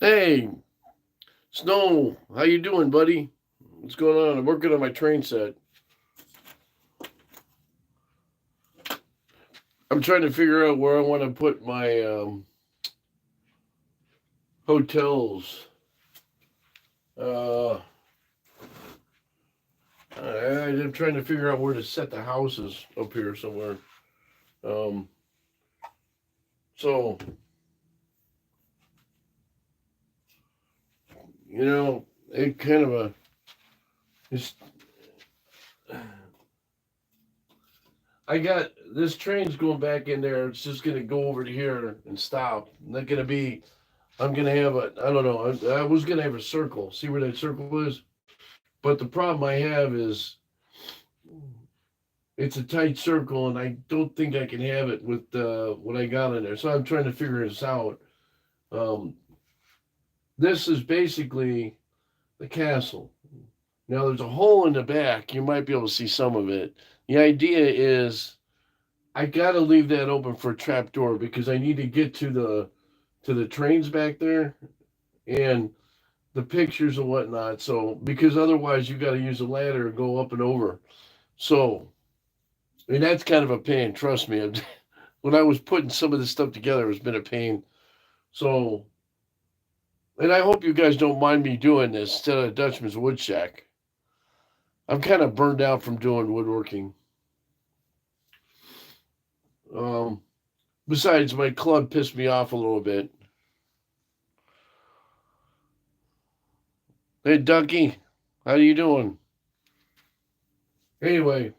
Hey, Snow, how you doing, buddy? What's going on? I'm working on my train set. I'm trying to figure out where I want to put my hotels. Uh, I'm trying to figure out where to set the houses up here somewhere. Um, so it kind of a. It's, I got this train's going back in there. It's just gonna go over to here and stop. Not gonna be. I'm gonna have a. I don't know. I was gonna have a circle. See where that circle is? But the problem I have is it's a tight circle, and I don't think I can have it with what I got in there. So I'm trying to figure this out. Um, this is basically the castle. Now there's a hole in the back. You might be able to see some of it. The idea is I got to leave that open for a trap door because I need to get to the trains back there and the pictures and whatnot. So because otherwise you got to use a ladder and go up and over. So and that's kind of a pain. Trust me. When I was putting some of this stuff together, it's been a pain. So, and I hope you guys don't mind me doing this instead of Dutchman's Wood Shack. I'm kind of burned out from doing woodworking. Um, Besides, my club pissed me off a little bit. Hey, Ducky, how you doing? Anyway,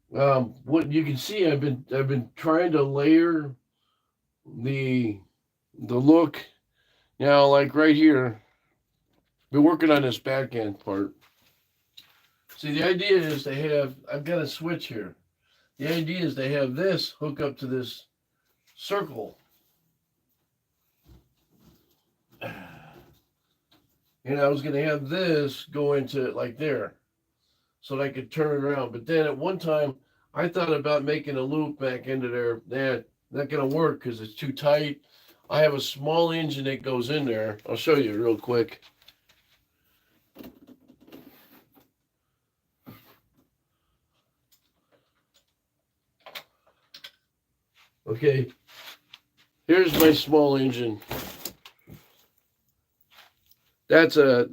what you can see, I've been trying to layer the the look. Now, like right here, been working on this back end part. See, the idea is to have, I've got a switch here. The idea is to have this hook up to this circle. And I was going to have this go into like there so that I could turn it around. But then at one time, I thought about making a loop back into there. Not going to work because it's too tight. I have a small engine that goes in there. I'll show you real quick. Okay, here's my small engine. That's a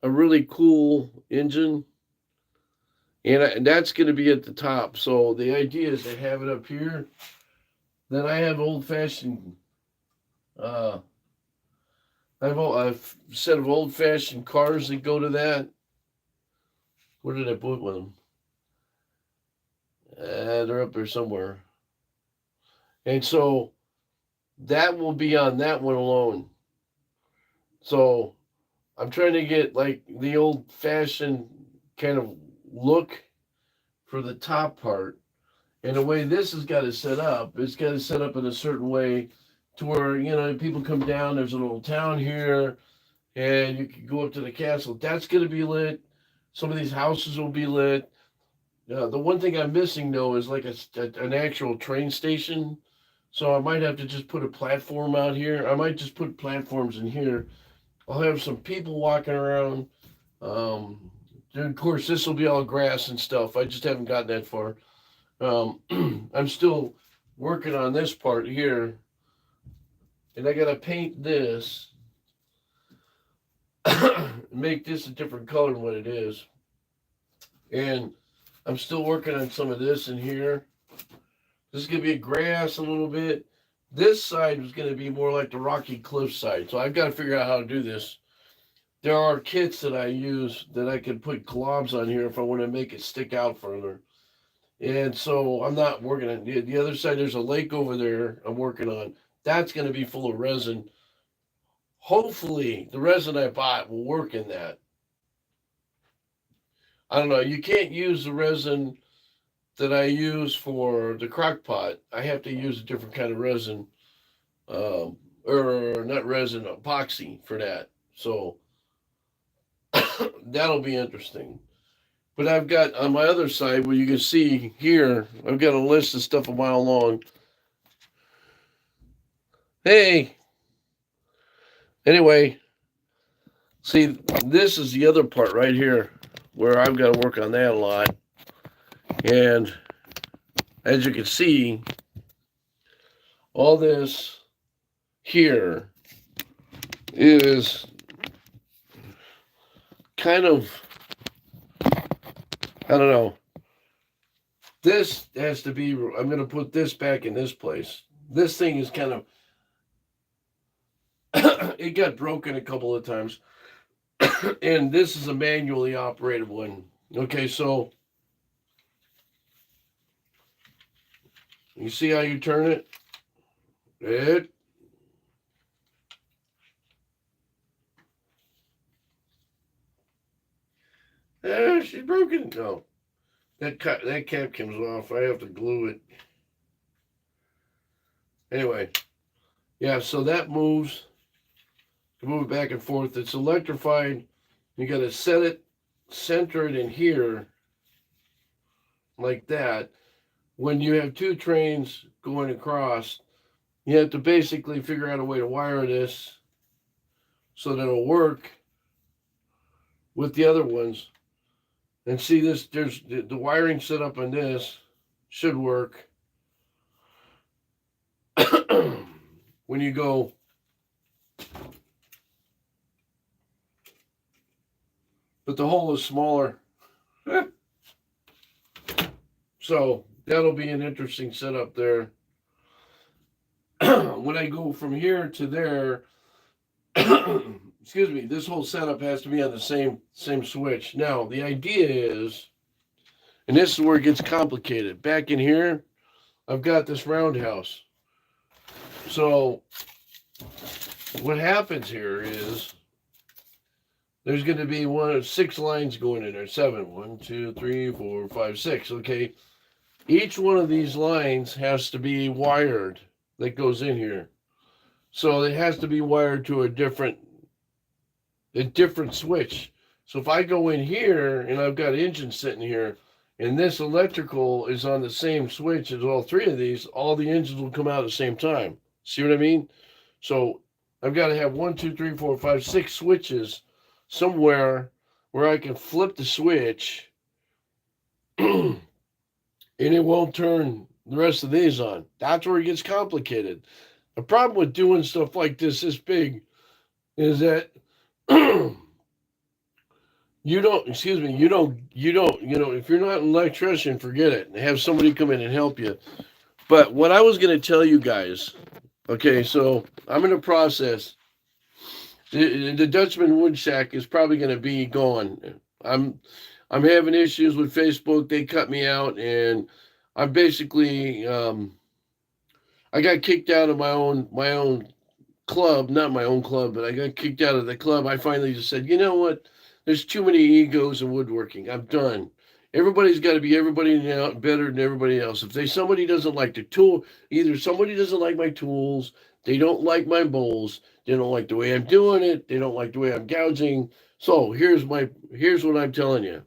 really cool engine, and that's going to be at the top. So the idea is to have it up here. Then I have old fashioned. Uh, I have a set of old fashioned cars that go to that. Where did I put them? They're up there somewhere. And so that will be on that one alone. So I'm trying to get like the old fashioned kind of look for the top part. And the way this has got to set up, it's got to set up in a certain way to where, people come down, there's a little town here, and you can go up to the castle. That's going to be lit. Some of these houses will be lit. The one thing I'm missing, though, is like an actual train station. So I might have to just put a platform out here. I might just put platforms in here. I'll have some people walking around. Um, of course, this will be all grass and stuff. I just haven't gotten that far. I'm still working on this part here, and I gotta paint this, make this a different color than what it is. And I'm still working on some of this in here. This is gonna be grass a little bit. This side is gonna be more like the rocky cliff side. So I've got to figure out how to do this. There are kits that I use that I can put globs on here if I want to make it stick out further. And so I'm not working on the other side. There's a lake over there I'm working on. That's going to be full of resin. Hopefully, the resin I bought will work in that. I don't know. You can't use the resin that I use for the crock pot. I have to use a different kind of resin, or not resin, epoxy for that. So that'll be interesting. But I've got on my other side where you can see here, I've got a list of stuff a mile long. Hey, Anyway, see, this is the other part right here where I've got to work on that a lot. And as you can see, all this here is kind of, I don't know. This has to be, I'm going to put this back in this place. This thing is kind of, it got broken a couple of times. And this is a manually operated one. Okay, so you see how you turn it? She's broken. No, that cap comes off. I have to glue it. Anyway, yeah. So that moves. To move it back and forth. It's electrified. You got to set it, center it in here, like that. When you have two trains going across, you have to basically figure out a way to wire this so that it'll work with the other ones. And see this, there's the wiring set up on this should work. When you go, but the hole is smaller. So that'll be an interesting setup there. When I go from here to there, excuse me, this whole setup has to be on the same switch. Now the idea is, and this is where it gets complicated. Back in here, I've got this roundhouse. So what happens here is there's going to be 6 lines going in there. 7. 1, 2, 3, 4, 5, 6. Okay. Each one of these lines has to be wired that goes in here. So it has to be wired to a different switch. So if I go in here and I've got engine sitting here and this electrical is on the same switch as all 3 of these, all the engines will come out at the same time. See what I mean? So I've got to have 1, 2, 3, 4, 5, 6 switches somewhere where I can flip the switch and it won't turn the rest of these on. That's where it gets complicated. The problem with doing stuff like this big is that you don't, if you're not an electrician, forget it. Have somebody come in and help you. But what I was going to tell you guys, okay, so I'm in the process. The Dutchman wood shack is probably going to be gone. I'm having issues with Facebook. They cut me out, and I'm basically I got kicked out of my own club, not my own club, but I got kicked out of the club. I finally just said, you know what? There's too many egos in woodworking. I'm done. Everybody's got to be everybody now better than everybody else. If somebody doesn't like the tool, either somebody doesn't like my tools, they don't like my bowls, they don't like the way I'm doing it, they don't like the way I'm gouging. So here's what I'm telling you.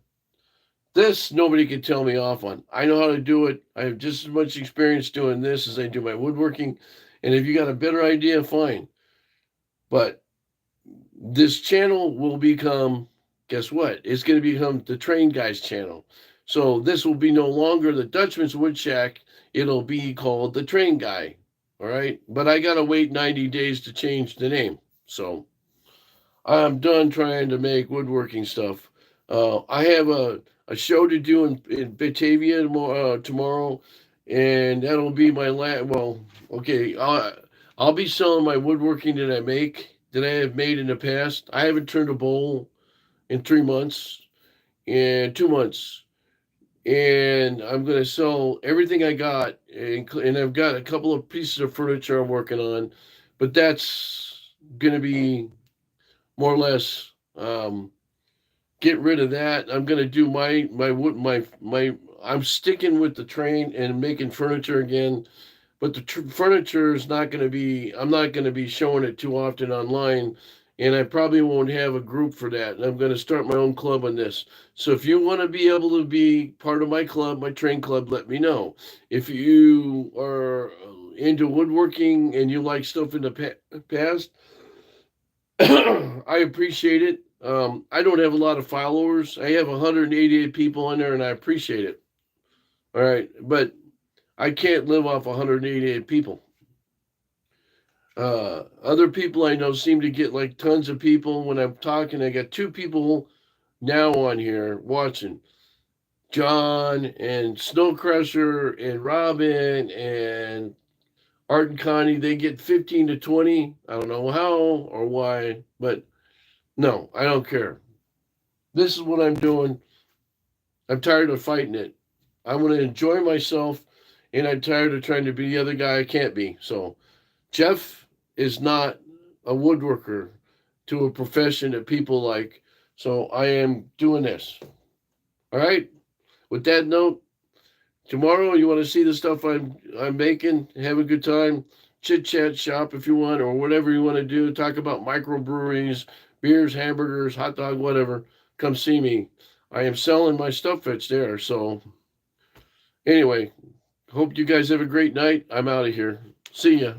This nobody can tell me off on. I know how to do it. I have just as much experience doing this as I do my woodworking. And if you got a better idea, fine. But this channel will become, guess what? It's going to become the Train Guys channel. So this will be no longer the Dutchman's Wood Shack. It'll be called the Train Guy. All right. But I got to wait 90 days to change the name. So I'm done trying to make woodworking stuff. I have a show to do in Batavia tomorrow, and that'll be my last. Well, okay, I'll be selling my woodworking that I have made in the past. I haven't turned a bowl in 3 months and 2 months, and I'm gonna sell everything I got, and I've got a couple of pieces of furniture I'm working on, but that's gonna be more or less. Get rid of that. I'm gonna do my. I'm sticking with the train and making furniture again, but the furniture is not gonna be. I'm not gonna be showing it too often online, and I probably won't have a group for that. And I'm gonna start my own club on this. So if you want to be able to be part of my club, my train club, let me know. If you are into woodworking and you like stuff in the past, I appreciate it. I don't have a lot of followers. I have 188 people in there, and I appreciate it. All right, but I can't live off 188 people. Other people I know seem to get like tons of people when I'm talking. I got two people now on here watching. John and Snowcrusher and Robin and Art and Connie, they get 15 to 20. I don't know how or why, but no, I don't care. This is what I'm doing. I'm tired of fighting it. I want to enjoy myself, and I'm tired of trying to be the other guy I can't be. So, Jeff is not a woodworker to a profession that people like. So, I am doing this. All right. With that note, tomorrow you want to see the stuff I'm making, have a good time, chit chat shop if you want, or whatever you want to do. Talk about microbreweries, beers, hamburgers, hot dog, whatever. Come see me. I am selling my stuff that's there. So anyway, hope you guys have a great night. I'm out of here. See ya.